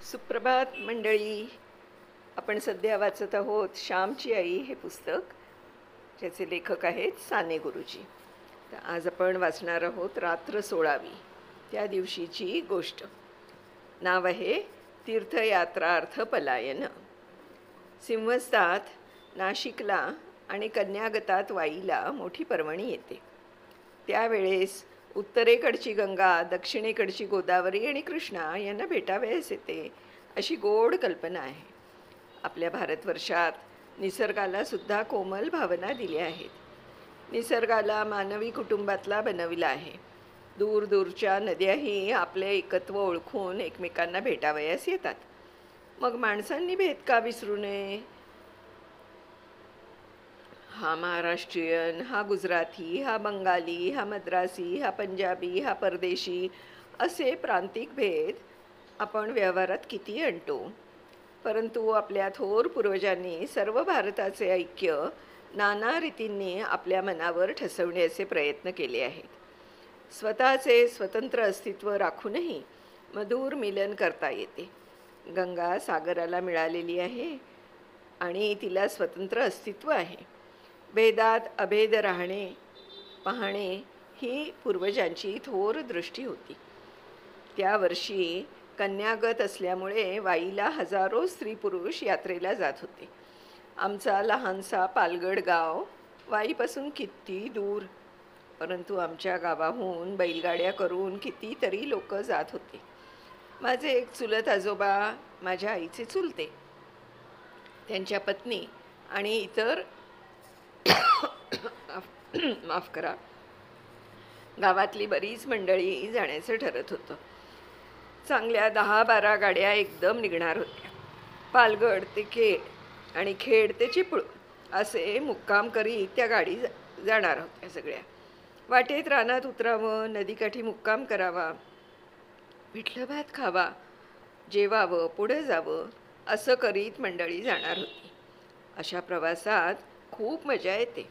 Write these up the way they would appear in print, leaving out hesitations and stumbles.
सुप्रभात मंडळी. आपण सध्या वाचत आहोत श्यामची आई हे पुस्तक, ज्याचे लेखक आहेत साने गुरुजी. तर आज आपण वाचणार आहोत रात्र 16वी, त्या दिवशीची गोष्ट. नाव आहे तीर्थयात्रार्थ पलायन. सिंहस्तात, नाशिकला आणि कन्यागतात वाईला मोठी पर्वणी येते. त्यावेळेस उत्तरेकडची गंगा, दक्षिणेकडची गोदावरी आणि कृष्णा यांना भेटावयास येते, अशी गोड कल्पना आहे. आपल्या भारतवर्षात निसर्गाला सुद्धा कोमल भावना दिल्या आहेत. निसर्गाला मानवी कुटुंबातला बनविला आहे. दूरदूरच्या नद्याही आपले एकत्व ओळखून एकमेकांना भेटावयास येतात. मग माणसांनी भेद का विसरू नये? हा महाराष्ट्रीयन, हा गुजराती, हा बंगाली, हा मद्रासी, हा पंजाबी, हा परदेशी, असे प्रांतिक भेद आपण व्यवहारात किती आणतो. परंतु आपल्या थोर पूर्वजांनी सर्व भारताचे ऐक्य नाना रीतींनी आपल्या मनावर ठसवण्याचे प्रयत्न केले आहेत. स्वतःचे स्वतंत्र अस्तित्व राखूनही मधुर मिलन करता येते. गंगा सागराला मिळालेली आहे आणि तिला स्वतंत्र अस्तित्व आहे. भेदात अभेद राहणे पाहणे ही पूर्वजांची थोर दृष्टी होती. त्या वर्षी कन्यागत असल्यामुळे वाईला हजारो स्त्री पुरुष यात्रेला जात होते. आमचा लहानसा पालगड गाव वाईपासून किती दूर, परंतु आमच्या गावाहून बैलगाड्या करून कितीतरी लोक जात होते. माझे एक चुलत आजोबा, माझ्या आईचे चुलते, त्यांच्या पत्नी आणि इतर माफ करा, गावातली बरीच मंडळी जाण्याचं ठरत होतं. चांगल्या 10-12 गाड्या एकदम निघणार होत्या. पालगड ते खेड आणि खेड ते चिपळूण असे मुक्काम करीत त्या गाडी जाणार होत्या सगळ्या. वाटेत रानात उतरावं, नदीकाठी मुक्काम करावा, पिठलं भात खावा, जेवावं, पुढे जावं, असं करीत मंडळी जाणार होती. अशा प्रवासात खूप मजा येते.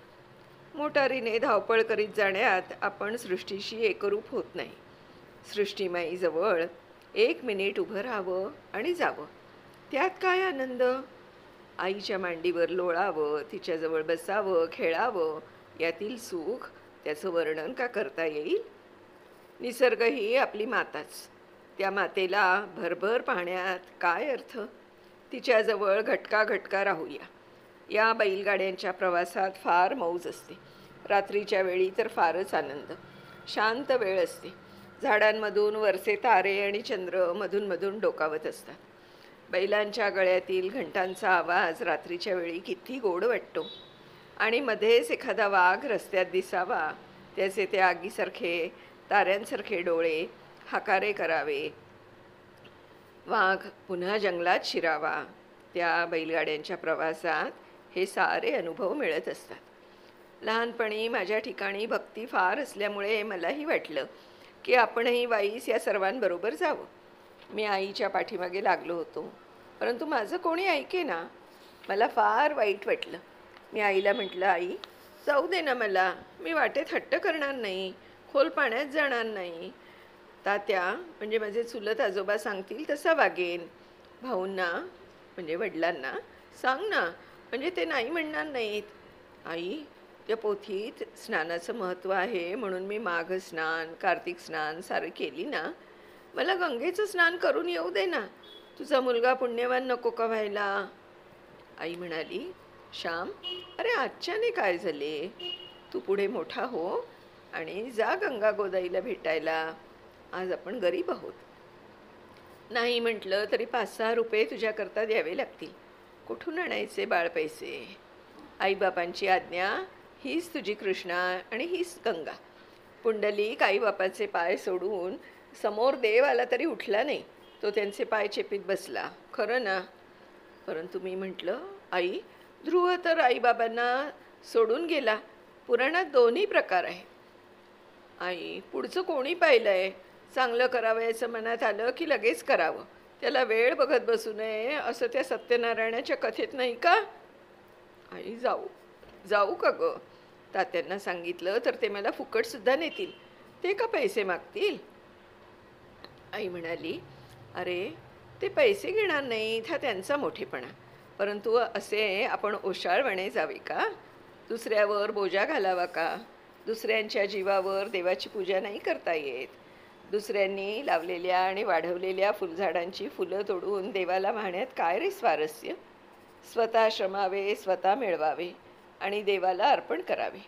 मोटारीने धावपळ करीत जाण्यात आपण सृष्टीशी एकरूप होत नाही. सृष्टीमाईजवळ 1 मिनिट उभं राहावं आणि जावं, त्यात काय आनंद. आईच्या मांडीवर लोळावं, तिच्याजवळ बसावं, खेळावं, यातील सुख त्याचं वर्णन का करता येईल? निसर्ग ही आपली माताच. त्या मातेला भरभर पाहण्यात काय अर्थ? तिच्याजवळ घटका घटका राहूया. या बैलगाड्यांच्या प्रवासात फार मौज असते. रात्रीच्या वेळी तर फारच आनंद. शांत वेळ असते. झाडांमधून वरचे तारे आणि चंद्र मधून मधून डोकावत असतात. बैलांच्या गळ्यातील घंटांचा आवाज रात्रीच्या वेळी किती गोड वाटतो. आणि मध्येच एखादा वाघ रस्त्यात दिसावा, त्याचे ते आगीसारखे ताऱ्यांसारखे डोळे हाकारे करावे, वाघ पुन्हा जंगलात शिरावा. त्या बैलगाड्यांच्या प्रवासात हे सारे अनुभव मिळत असतात. लहानपणी माझ्या ठिकाणी भक्ती फार असल्यामुळे मलाही वाटलं की आपणही वाईस या सर्वांबरोबर जावं. मी आईच्या पाठीमागे लागलो होतो, परंतु माझं कोणी ऐकेना. मला फार वाईट वाटलं. मी आईला म्हटलं, आई जाऊ दे ना मला, मी वाटेत हट्ट करणार नाही, खोल पाण्यात जाणार नाही. तात्या म्हणजे माझे चुलत आजोबा सांगतील तसा वागेन. भाऊंना म्हणजे वडिलांना सांग ना, म्हणजे ते नाही म्हणणार नाहीत. आई, त्या पोथीत स्नानाचं महत्त्व आहे म्हणून मी माघ स्नान, कार्तिक स्नान सारं केली ना. मला गंगेचं स्नान करून येऊ दे ना. तुझा मुलगा पुण्यवान नको का व्हायला? आई म्हणाली, श्याम, अरे आजच्याने काय झाले? तू पुढे मोठा हो आणि जा गंगा गोदाईला भेटायला. आज आपण गरीब आहोत. नाही म्हटलं तरी 5-6 रुपये तुझ्याकरता द्यावे लागतील. कुठून आणायचे बाळ पैसे? आईबापांची आज्ञा, हीच तुझी कृष्णा आणि हीच गंगा. पुंडलिक आईबापाचे पाय सोडून समोर देव आला तरी उठला नाही. तो त्यांचे पाय चेपीत बसला. खरं ना? परंतु मी म्हटलं, आई, ध्रुव तर आईबाबांना सोडून गेला. पुराणात 2ही प्रकार आहे. आई, पुढचं कोणी पाहिलं आहे? चांगलं करावयाचं मनात आलं की लगेच करावं, त्याला वेळ बघत बसू नये, असं त्या सत्यनारायणाच्या कथेत नाही का? आई, जाऊ का गं? तात्यांना सांगितलं तर ते मला फुकटसुद्धा नेतील. ते का पैसे मागतील? आई म्हणाली, अरे ते पैसे घेणार नाहीत हा त्यांचा मोठेपणा, परंतु असे आपण ओशाळपणे जावे का? दुसऱ्यावर बोजा घालावा का? दुसऱ्यांच्या जीवावर देवाची पूजा नाही करता येत. दुसऱ्यांनी लावलेल्या आणि वाढवलेल्या फुलझाडांची फुलं तोडून देवाला वाहण्यात काय रे स्वारस्य? स्वतः श्रमावे, स्वतः मिळवावे आणि देवाला अर्पण करावे.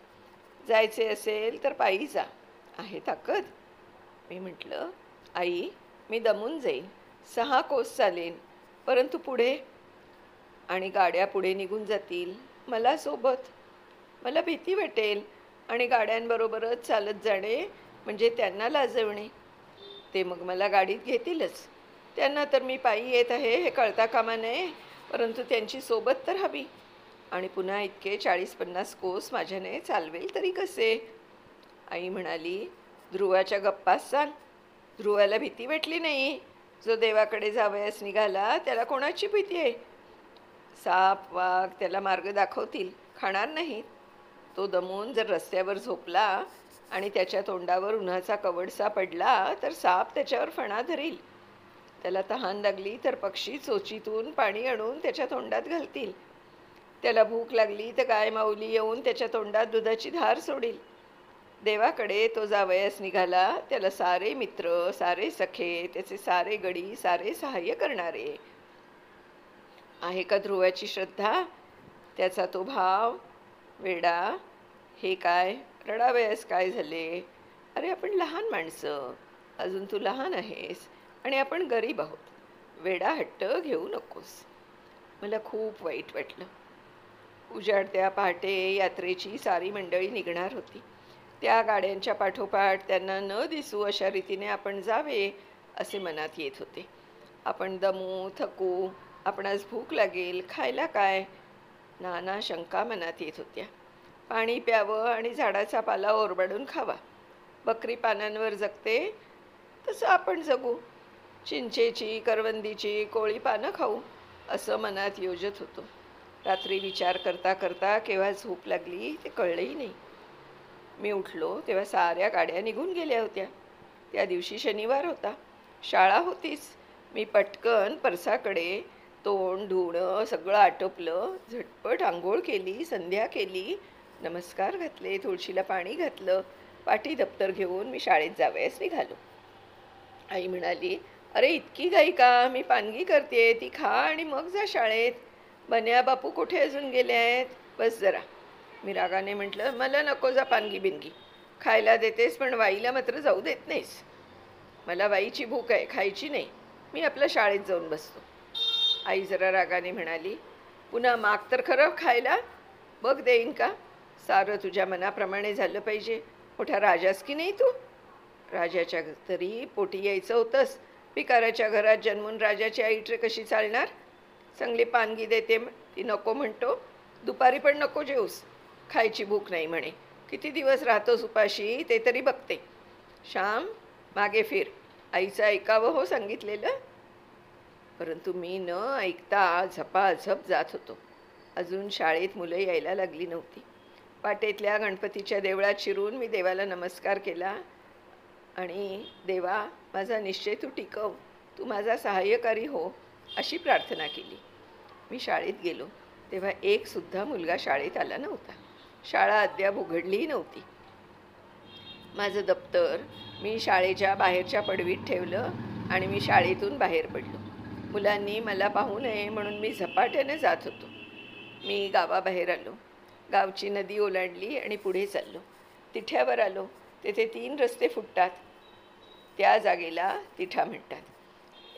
जायचे असेल तर पायी जा. आहे ताकद? मी म्हटलं, आई, मी दमून जाईन, 6 कोस चालेन, परंतु पुढे? आणि गाड्या पुढे निघून जातील, मला सोबत. मला भीती वाटेल आणि गाड्यांबरोबरच चालत जाणे म्हणजे त्यांना लाजवणे. ते मग मला गाडीत घेतीलच. त्यांना तर मी पायी येत आहे हे कळता कामा नये, परंतु त्यांची सोबत तर हवी. आणि पुन्हा इतके 40-50 कोस माझ्याने चालवेल तरी कसे? आई म्हणाली, ध्रुवाच्या गप्पाच सांग. ध्रुवाला भीती वाटली नाही. जो देवाकडे जावयास निघाला त्याला कोणाची भीती आहे? साप वाघ त्याला मार्ग दाखवतील, खाणार नाहीत. तो दमून जर रस्त्यावर झोपला आणि त्याच्या तोंडावर उन्हाचा कवडसा पडला तर साप त्याच्यावर फणा धरील. त्याला तहान लागली तर पक्षी चोचीतून पाणी आणून त्याच्या तोंडात घालतील. त्याला भूक लागली तर गाय माऊली येऊन त्याच्या तोंडात दुधाची धार सोडील. देवाकडे तो जावयास निघाला, त्याला सारे मित्र, सारे सखे, त्याचे सारे गडी, सारे सहाय्य करणारे. आहे का ध्रुवाची श्रद्धा? त्याचा तो भाव? वेडा, हे काय रडावयास काय झाले? अरे आपण लहान माणसं, अजून तू लहान आहेस आणि आपण गरीब आहोत. वेडा हट्ट घेऊ नकोस. मला खूप वाईट वाटलं. उजाडत्या पहाटे यात्रेची सारी मंडळी निघणार होती. त्या गाड्यांच्या पाठोपाठ त्यांना न दिसू अशा रीतीने आपण जावे असे मनात येत होते. आपण दमू, थकू, आपणास भूक लागेल, खायला काय? नाना शंका मनात येत होत्या. पाणी प्यावं आणि झाडाचा पाला ओरबाडून खावा. बकरी पानांवर जगते तसं आपण जगू. चिंचेची, करवंदीची, कोळी पानं खाऊ असं मनात योजत होतो. रात्री विचार करता करता केव्हा झोप लागली ते कळलंही नाही. मी उठलो तेव्हा साऱ्या गाड्या निघून गेल्या होत्या. त्या दिवशी शनिवार होता, शाळा होतीच. मी पटकन परसाकडे तोंड धुणं सगळं आटोपलं, झटपट आंघोळ केली, संध्या केली, नमस्कार घातले, तुळशीला पाणी घातलं, पाटी दप्तर घेऊन मी शाळेत जावयास निघालो. आई म्हणाली, अरे इतकी घाई का? मी पानगी करते, ती खा आणि मग जा शाळेत. बन्या बापू कुठे अजून गेले आहेत? बस जरा. मी रागाने म्हटलं, मला नको जा पानगी बिनगी. खायला देतेस पण वाईला मात्र जाऊ देत नाहीस. मला वाईची भूक आहे, खायची नाही. मी आपल्या शाळेत जाऊन बसतो. आई जरा रागाने म्हणाली, पुन्हा माग तर खरं खायला, बघ देईन का? सारं तुझ्या मनाप्रमाणे झालं पाहिजे. मोठ्या राजास की नाही तू? राजाच्या तरी पोटी यायचं होतंस. पिकाराच्या घरात जन्मून राजाची आईट्रे कशी चालणार? चांगली पानगी देते, ती नको म्हणतो. दुपारी पण नको जेऊस, खायची भूक नाही म्हणे. किती दिवस राहतोस उपाशी ते तरी बघते. श्याम, मागे फिर. आईचं ऐकावं हो सांगितलेलं. परंतु मी न ऐकता झपाझप जात होतो. अजून शाळेत मुलं यायला लागली नव्हती. पाटेतल्या गणपतीच्या देवळात शिरून मी देवाला नमस्कार केला आणि देवा, माझा निश्चय तू टिकव, तू माझा सहाय्यकारी हो, अशी प्रार्थना केली. मी शाळेत गेलो तेव्हा एकसुद्धा मुलगा शाळेत आला नव्हता. शाळा अद्याप उघडलीही नव्हती. माझं दप्तर मी शाळेच्या बाहेरच्या पडवीत ठेवलं आणि मी शाळेतून बाहेर पडलो. मुलांनी मला पाहू नये म्हणून मी झपाट्याने जात होतो. मी गावाबाहेर आलो. गावची नदी ओलांडली आणि पुढे चाललो. तिठ्यावर आलो. तेथे 3 रस्ते फुटतात. त्या जागेला तिठा म्हणतात.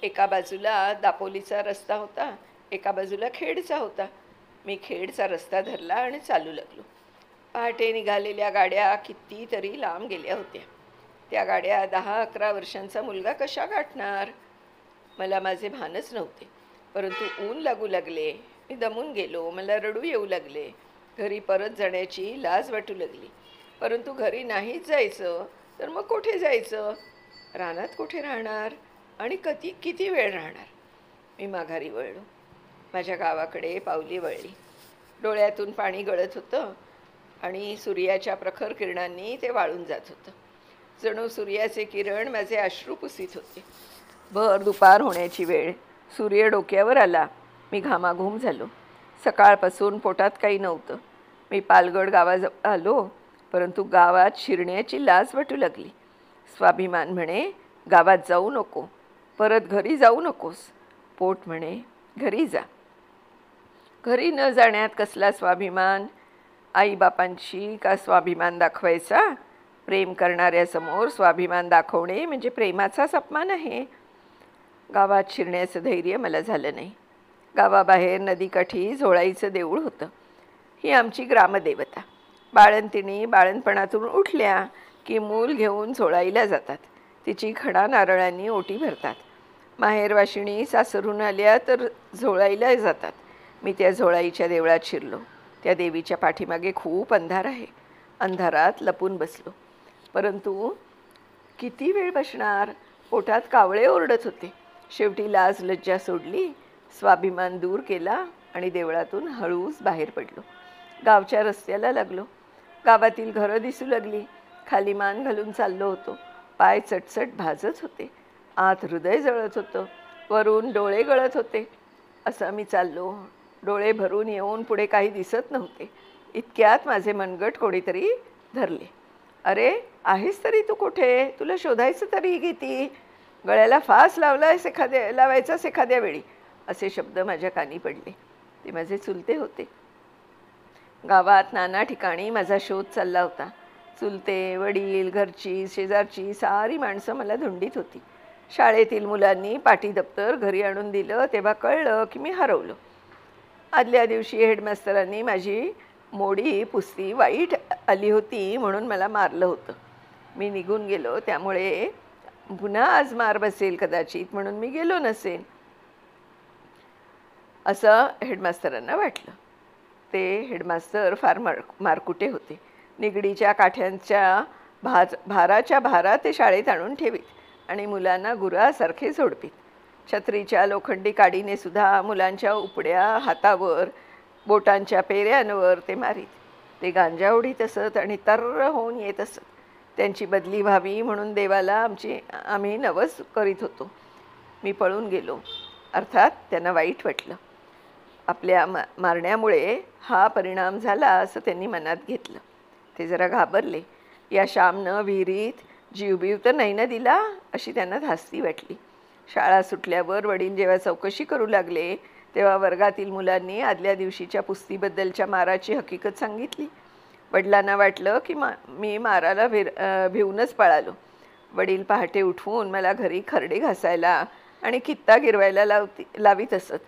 एका बाजूला दापोलीचा रस्ता होता, एका बाजूला खेडचा होता. मी खेडचा रस्ता धरला आणि चालू लागलो. पहाटे निघालेल्या गाड्या कितीतरी लांब गेल्या होत्या. त्या गाड्या 10-11 वर्षांचा मुलगा कशा गाठणार? मला माझे भानच नव्हते. परंतु ऊन लागू लागले. मी दमून गेलो. मला रडू येऊ लागले. घरी परत जाण्याची लाज वाटू लागली. परंतु घरी नाहीच जायचं तर मग कुठे जायचं? रानात कुठे राहणार आणि किती वेळ राहणार? मी माघारी वळलो. माझ्या गावाकडे पावली वळली. डोळ्यातून पाणी गळत होतं आणि सूर्याच्या प्रखर किरणांनी ते वाळून जात होतं. जणू सूर्याचे किरण माझे अश्रू पुसीत होते. भर दुपार होण्याची वेळ. सूर्य डोक्यावर आला. मी घामाघूम झालो. सकाळपासून पोटात काही नव्हतं. मी पालगड गावाजवळ आलो, परंतु गावात शिरण्याची लाज वाटू लागली. स्वाभिमान म्हणे, गावात जाऊ नको, परत घरी जाऊ नकोस. पोट म्हणे, घरी जा. घरी न जाण्यात कसला स्वाभिमान? आईबापांची का स्वाभिमान दाखवायचा? प्रेम करणाऱ्यासमोर स्वाभिमान दाखवणे म्हणजे प्रेमाचाच अपमान आहे. गावात शिरण्याचं धैर्य मला झालं नाही. गावाबाहेर नदीकाठी झोळाईचं देऊळ होतं. ही आमची ग्रामदेवता. बाळंतिणी बाळणपणातून उठल्या की मूल घेऊन झोळाईला जातात. तिची खडा नारळांनी ओटी भरतात. माहेरवाशिणी सासरून आल्या तर झोळाईला जातात. मी त्या झोळाईच्या देवळात शिरलो. त्या देवीच्या पाठीमागे खूप अंधार आहे. अंधारात लपून बसलो. परंतु किती वेळ बसणार? पोटात कावळे ओरडत होते. शेवटी लाज लज्जा सोडली, स्वाभिमान दूर केला आणि देवळातून हळूच बाहेर पडलो. गावच्या रस्त्याला लागलो. गावातील घरं दिसू लागली. खाली मान घालून चाललो होतो. पाय चटचट भाजत होते. आत हृदय जळत होतं. वरून डोळे गळत होते. असं मी चाललो. डोळे भरून येऊन पुढे काही दिसत नव्हते. इतक्यात माझे मनगट कोणीतरी धरले. अरे, आहेस तरी तू कुठे? तुला शोधायचं तरी किती? गळ्याला फास लावायचाच एखाद्या वेळी, असे शब्द माझ्या कानी पडले. ते माझे चुलते होते. गावात नाना ठिकाणी माझा शोध चालला होता. चुलते, वडील, घरची, शेजारची सारी माणसं मला धुंडीत होती. शाळेतील मुलांनी पाटी दप्तर घरी आणून दिलं तेव्हा कळलं की मी हरवलो. आदल्या दिवशी हेडमास्तरांनी माझी मोडी पुस्ती वाईट आली होती म्हणून मला मारलं होतं. मी निघून गेलो, त्यामुळे पुन्हा आज मार बसेल कदाचित म्हणून मी गेलो नसेल, असं हेडमास्तरांना वाटलं. ते हेडमास्तर फार मारकुटे होते. निगडीच्या काठ्यांच्या भाराच्या भारा ते शाळेत आणून ठेवीत आणि मुलांना गुरासारखे सोडवीत. छत्रीच्या लोखंडी काडीने सुद्धा मुलांच्या उपड्या हातावर, बोटांच्या पेऱ्यांवर ते मारीत. ते गांजा उडीत असत आणि तर्र होऊन येत असत. त्यांची बदली व्हावी म्हणून देवाला आम्ही नवस करीत होतो. मी पळून गेलो. अर्थात त्यांना वाईट वाटलं. आपल्या मारण्यामुळे हा परिणाम झाला असं त्यांनी मनात घेतलं. ते जरा घाबरले. या श्यामनं विहिरीत जीवबीव तर नाही ना दिला, अशी त्यांना धास्ती वाटली. शाळा सुटल्यावर वडील जेव्हा चौकशी करू लागले तेव्हा वर्गातील मुलांनी आदल्या दिवशीच्या पुस्तीबद्दलच्या माराची हकीकत सांगितली. वडिलांना वाटलं की मी माराला भिवूनच पळालो. वडील पहाटे उठवून मला घरी खरडे घासायला आणि कित्ता गिरवायला लावीत असत.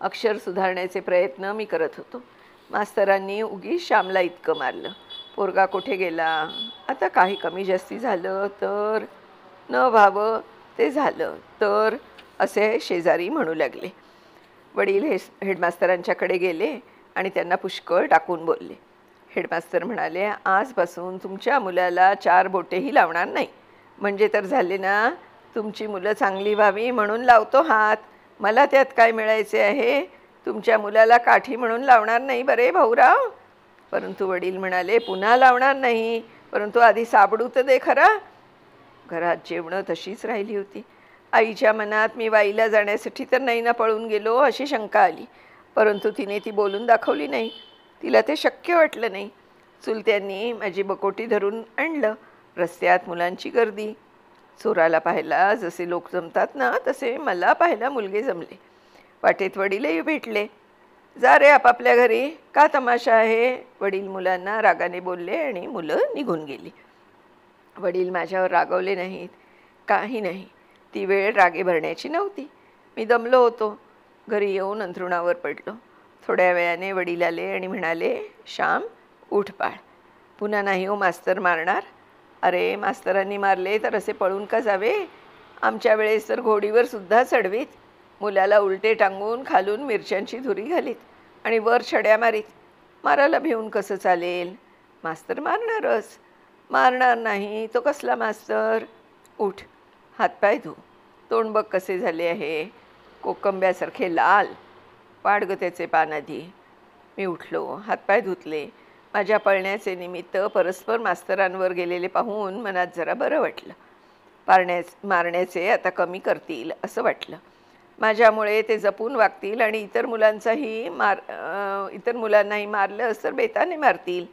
अक्षर सुधारण्याचे प्रयत्न मी करत होतो. मास्तरांनी उगीच श्यामला इतकं मारलं. पोरगा कुठे गेला? आता काही कमी जास्ती झालं तर, न व्हावं ते झालं तर, असे शेजारी म्हणू लागले. वडील हेडमास्तरांच्याकडे गेले आणि त्यांना पुष्कळ टाकून बोलले. हेडमास्तर म्हणाले, आजपासून तुमच्या मुलाला 4 बोटेही लावणार नाही. म्हणजे तर झाले ना, तुमची मुलं चांगली व्हावी म्हणून लावतो हात. मला त्यात काय मिळायचे आहे? तुमच्या मुलाला काठी म्हणून लावणार नाही बरे भाऊराव. परंतु वडील म्हणाले, पुन्हा लावणार नाही, परंतु आधी साबडू तर दे खरा. घरात जेवणं तशीच राहिली होती. आईच्या मनात मी वाईला जाण्यासाठी तर नाही ना पळून गेलो अशी शंका आली. परंतु तिने ती बोलून दाखवली नाही. तिला ते शक्य वाटलं नाही. चुलत्यांनी माझी बकोटी धरून आणलं. रस्त्यात मुलांची गर्दी. चोराला पाहायला जसे लोक जमतात ना, तसे मला पाहायला मुलगे जमले. वाटेत वडीलही भेटले. जा रे आपापल्या घरी, का तमाशा आहे? वडील मुलांना रागाने बोलले आणि मुलं निघून गेली. वडील माझ्यावर रागवले नाहीत, काही नाही. ती वेळ रागे भरण्याची नव्हती. मी दमलो होतो. घरी येऊन अंथरुणावर पडलो. थोड्या वेळाने वडील आले आणि म्हणाले, श्याम उठ बाळ. पुन्हा नाही हो मास्तर मारणार. अरे, मास्तरांनी मारले तर असे पळून का जावे? आमच्या वेळेस तर घोडीवर सुद्धा चढवीत. मुलाला उलटे टांगून खालून मिरच्यांची धुरी घालीत आणि वर छड्या मारीत. मारायला भिवून कसं चालेल? मास्तर मारणारच. मारणार नाही तो कसला मास्तर? उठ, हातपाय धु. तोंड बघ कसे झाले आहे, कोकंब्यासारखे लाल. पाड ग त्याचे पान आधी. मी उठलो, हातपाय धुतले. माझ्या पळण्याचे निमित्त परस्पर मास्तरांवर गेलेले पाहून मनात जरा बरं वाटलं. मारण्याचे आता कमी करतील असं वाटलं. माझ्यामुळे ते जपून वागतील आणि इतर मुलांनाही मारलंस तर बेताने मारतील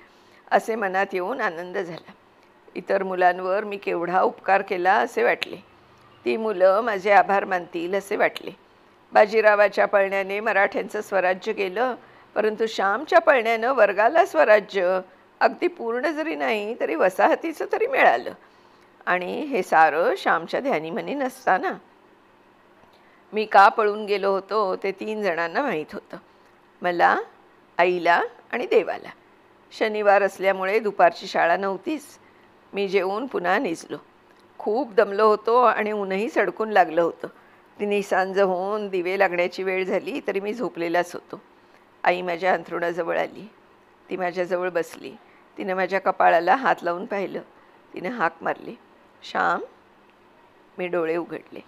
असे मनात येऊन आनंद झाला. इतर मुलांवर मी केवढा उपकार केला असे वाटले. ती मुलं माझे आभार मानतील असे वाटले. बाजीरावाच्या पळण्याने मराठ्यांचं स्वराज्य गेलं, परंतु श्यामच्या पळण्यानं वर्गाला स्वराज्य अगदी पूर्ण जरी नाही तरी वसाहतीचं तरी मिळालं. आणि हे सारं श्यामच्या ध्यानीमनी नसताना मी का पळून गेलो होतो ते 3 जणांना माहीत होतं, मला, आईला आणि देवाला. शनिवार असल्यामुळे दुपारची शाळा नव्हतीच. मी जेवून पुन्हा निजलो. खूप दमलो होतो आणि ऊनही सडकून लागलं होतं. तिने सांज होऊन दिवे लागण्याची वेळ झाली तरी मी झोपलेलाच होतो. आई माझ्या अंथरुणाजवळ आली. ती माझ्याजवळ बसली. तिनं माझ्या कपाळाला हात लावून पाहिलं. तिनं हाक मारली, श्याम. मी डोळे उघडले.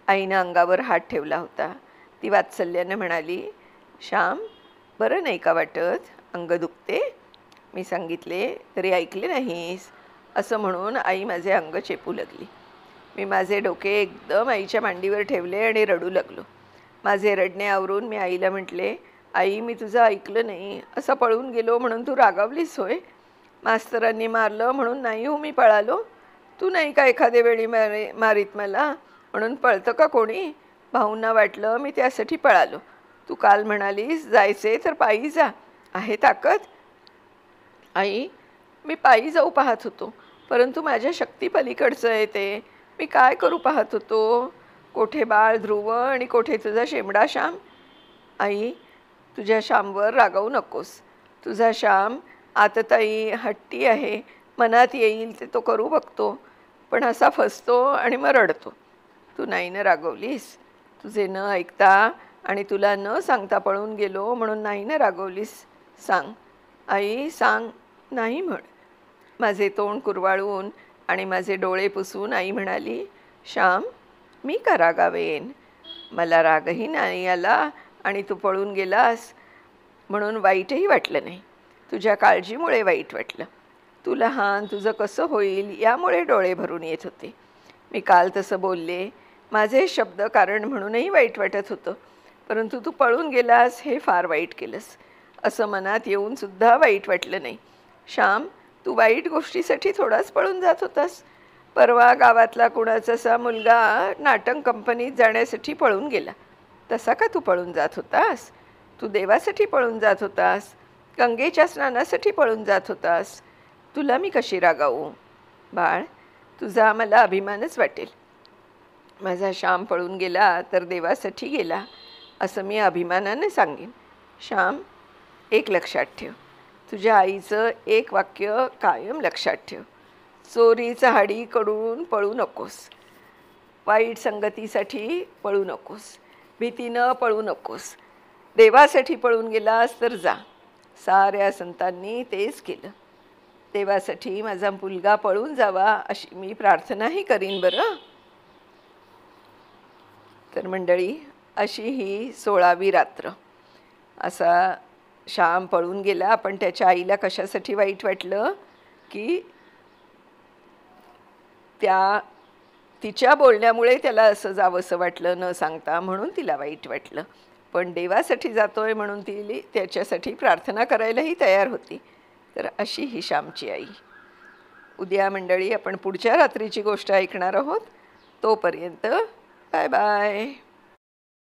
आईनं अंगावर हात ठेवला होता. ती वात्सल्यानं म्हणाली, श्याम, बरं नाही का वाटत? अंग दुखते? मी सांगितले, तरी ऐकले नाहीस. असं म्हणून आई माझे अंग चेपू लागली. मी माझे डोके एकदम आईच्या मांडीवर ठेवले आणि रडू लागलो. माझे रडणे आवरून मी आईला म्हटले, आई, मी तुझं ऐकलं नाही. असं पळून गेलो म्हणून तू रागावलीस होय? मास्तरांनी मारलं म्हणून नाही हो मी पळालो? तू नाही का एखाद्या वेळी मारीत मला म्हणून पळतं का कोणी? भाऊंना वाटलं मी त्यासाठी पळालो. तू काल म्हणालीस जायचे तर पायी जा, आहे ताकद? आई, मी पायी जाऊ पाहत होतो, परंतु माझ्या शक्तीपलीकडचं आहे ते. मी काय करू पाहत होतो? कोठे बाळ ध्रुव आणि कोठे तुझा शेमडा श्याम? आई, तुझ्या श्यामवर रागावू नकोस. तुझा श्याम आतताई हट्टी आहे. मनात येईल ते तो करू बघतो, पण असा फसतो आणि मग रडतो. तू नाही ना रागवलीस? तुझे न ऐकता आणि तुला न सांगता पळून गेलो म्हणून नाही ना रागवलीस? सांग आई, सांग. नाही म्हण. माझे तोंड कुरवाळून आणि माझे डोळे पुसून आई म्हणाली, श्याम, मी का रागावेन? मला रागही नाही आला आणि तू पळून गेलास म्हणून वाईटही वाटलं नाही. तुझ्या काळजीमुळे वाईट वाटलं. तू लहान, तुझं कसं होईल यामुळे डोळे भरून येत होते. मी काल तसं बोलले. माझे शब्द कारण म्हणूनही वाईट वाटत होतं, परंतु तू पळून गेलास हे फार वाईट केलंस असं मनात येऊनसुद्धा वाईट वाटलं नाही. श्याम, तू वाईट गोष्टीसाठी थोडाच पळून जात होतास. परवा गावातला कुणाचासा मुलगा नाटक कंपनीत जाण्यासाठी पळून गेला. तसा का तू पळून जात होतास? तू देवासाठी पळून जात होतास, गंगेच्या स्नानासाठी पळून जात होतास. तुला मी कशी रागावू? बाळ, तुझा मला अभिमानच वाटेल. माझा श्याम पळून गेला तर देवासाठी गेला असं मी अभिमानाने सांगेन. श्याम, एक लक्षात ठेव. तुझ्या आईचं एक वाक्य कायम लक्षात ठेव. चोरी चहाडीकडून पळू नकोस. वाईट संगतीसाठी पळू नकोस. भीतीनं पळू नकोस. देवासाठी पळून गेलास तर जा. साऱ्या संतांनी तेच केलं. देवासाठी माझा मुलगा पळून जावा अशी मी प्रार्थनाही करीन बरं. तर मंडळी, अशी ही 16वी रात्र. असा श्याम पळून गेला, पण त्याच्या आईला कशासाठी वाईट वाटलं की तिच्या बोलण्यामुळे त्याला असं जावंसं वाटलं न सांगता, म्हणून तिला वाईट वाटलं. पण देवासाठी जातोय म्हणून ती त्याच्यासाठी प्रार्थना करायलाही तयार होती. तर अशी ही श्यामची आई. उद्या मंडळी आपण पुढच्या रात्रीची गोष्ट ऐकणार आहोत. तोपर्यंत बाय बाय.